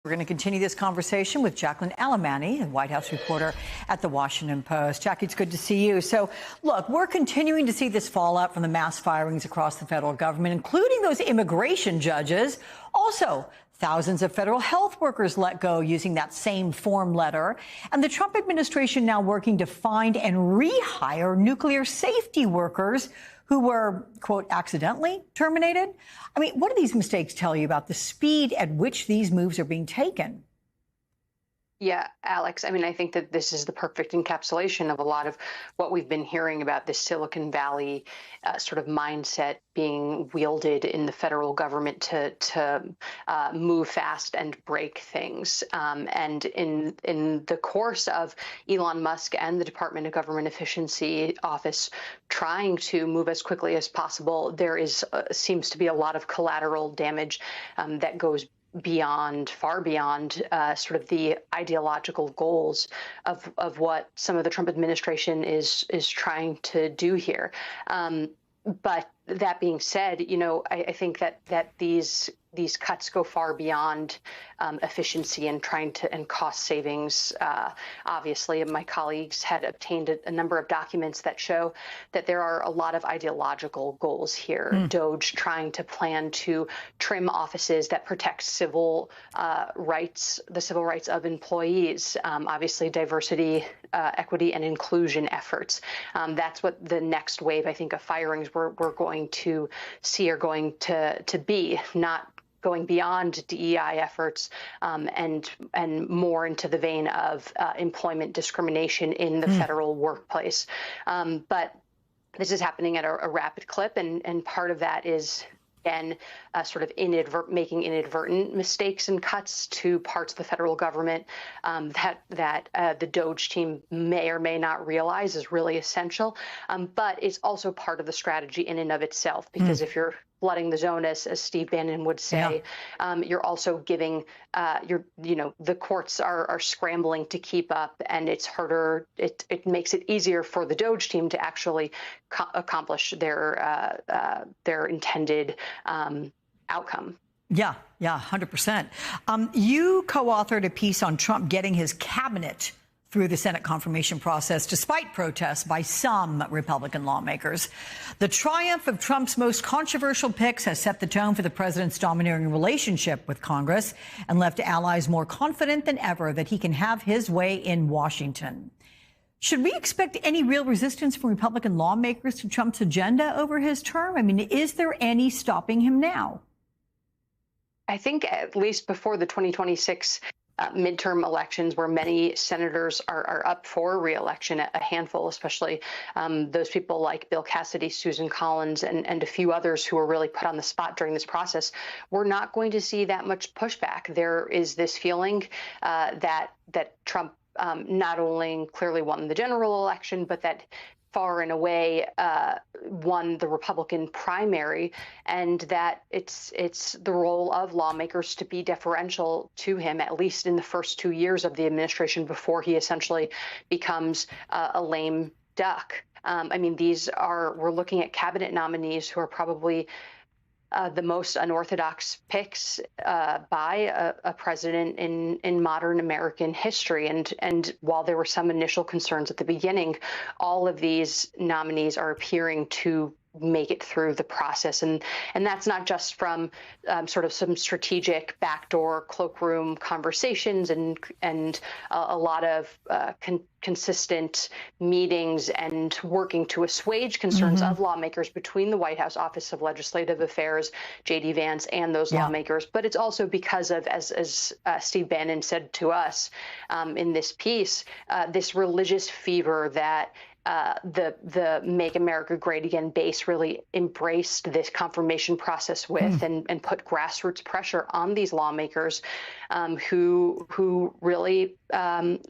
We're going to continue this conversation with Jacqueline Alemany, a White House reporter at The Washington Post. Jackie, it's good to see you. So, look, we're continuing to see this fallout from the mass firings across the federal government, including those immigration judges. Also, thousands of federal health workers let go using that same form letter. And the Trump administration now working to find and rehire nuclear safety workers who were, quote, accidentally terminated. I mean, what do these mistakes tell you about the speed at which these moves are being taken? Yeah, Alex, I mean, I think that this is the perfect encapsulation of a lot of what we've been hearing about this Silicon Valley sort of mindset being wielded in the federal government to move fast and break things. And in the course of Elon Musk and the Department of Government Efficiency Office trying to move as quickly as possible, there is seems to be a lot of collateral damage that goes far beyond sort of the ideological goals of what some of the Trump administration is trying to do here. But that being said, you know, I think that these cuts go far beyond efficiency and cost savings. Obviously, my colleagues had obtained a number of documents that show that there are a lot of ideological goals here. DOGE trying to plan to trim offices that protect civil rights, the civil rights of employees. Obviously, diversity, equity, and inclusion efforts. That's what the next wave, I think, of firings we're going to see are going to be, not going beyond DEI efforts and more into the vein of employment discrimination in the federal workplace. But this is happening at a rapid clip, and part of that is, again, sort of making inadvertent mistakes and cuts to parts of the federal government that the DOGE team may or may not realize is really essential. But it's also part of the strategy in and of itself, because if you're flooding the zone, as Steve Bannon would say, you're also giving, the courts are scrambling to keep up, and it's harder. It makes it easier for the DOGE team to actually accomplish their intended outcome. Yeah, 100%. You co-authored a piece on Trump getting his cabinet through the Senate confirmation process, despite protests by some Republican lawmakers. The triumph of Trump's most controversial picks has set the tone for the president's domineering relationship with Congress and left allies more confident than ever that he can have his way in Washington. Should we expect any real resistance from Republican lawmakers to Trump's agenda over his term? I mean, is there any stopping him now? I think at least before the 2026 midterm elections, where many senators are up for re-election, a handful, especially those people like Bill Cassidy, Susan Collins, and a few others who were really put on the spot during this process, we're not going to see that much pushback. There is this feeling that Trump not only clearly won the general election, but that far and away won the Republican primary, and that it's the role of lawmakers to be deferential to him, at least in the first 2 years of the administration, before he essentially becomes a lame duck. I mean, we're looking at cabinet nominees who are probably the most unorthodox picks by a president in modern American history. And while there were some initial concerns at the beginning, all of these nominees are appearing to make it through the process. And that's not just from sort of some strategic backdoor cloakroom conversations and a lot of consistent meetings and working to assuage concerns of lawmakers between the White House Office of Legislative Affairs, J.D. Vance, and those lawmakers. But it's also because of, as Steve Bannon said to us in this piece, this religious fever that the Make America Great Again base really embraced this confirmation process with and put grassroots pressure on these lawmakers who really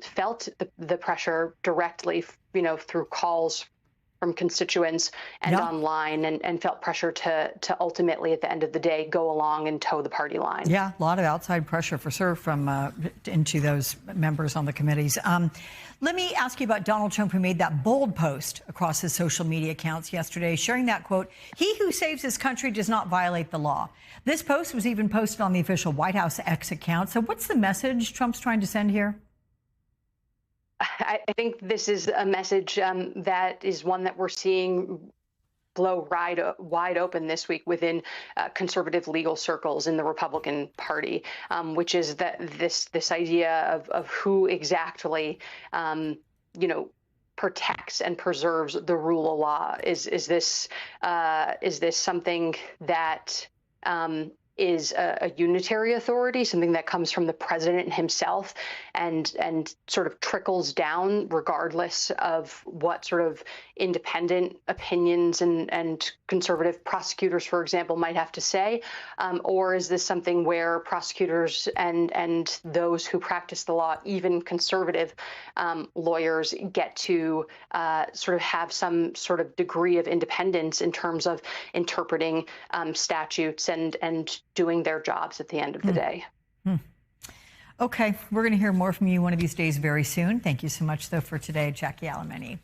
felt the pressure directly, through calls from constituents and Yeah. online, and felt pressure to ultimately, at the end of the day, go along and toe the party line. Yeah, a lot of outside pressure for sure from into those members on the committees. Let me ask you about Donald Trump, who made that bold post across his social media accounts yesterday, sharing that quote, "He who saves his country does not violate the law." This post was even posted on the official White House X account. So what's the message Trump's trying to send here? I think this is a message that is one that we're seeing blow wide open this week within conservative legal circles in the Republican Party, which is that this idea of who exactly, protects and preserves the rule of law. Is this something that is a unitary authority, something that comes from the president himself and sort of trickles down regardless of what sort of independent opinions and conservative prosecutors, for example, might have to say? Or is this something where prosecutors and those who practice the law, even conservative lawyers, get to sort of have some sort of degree of independence in terms of interpreting statutes and doing their jobs at the end of the day? Okay, we're going to hear more from you one of these days very soon. Thank you so much, though, for today, Jackie Alemany.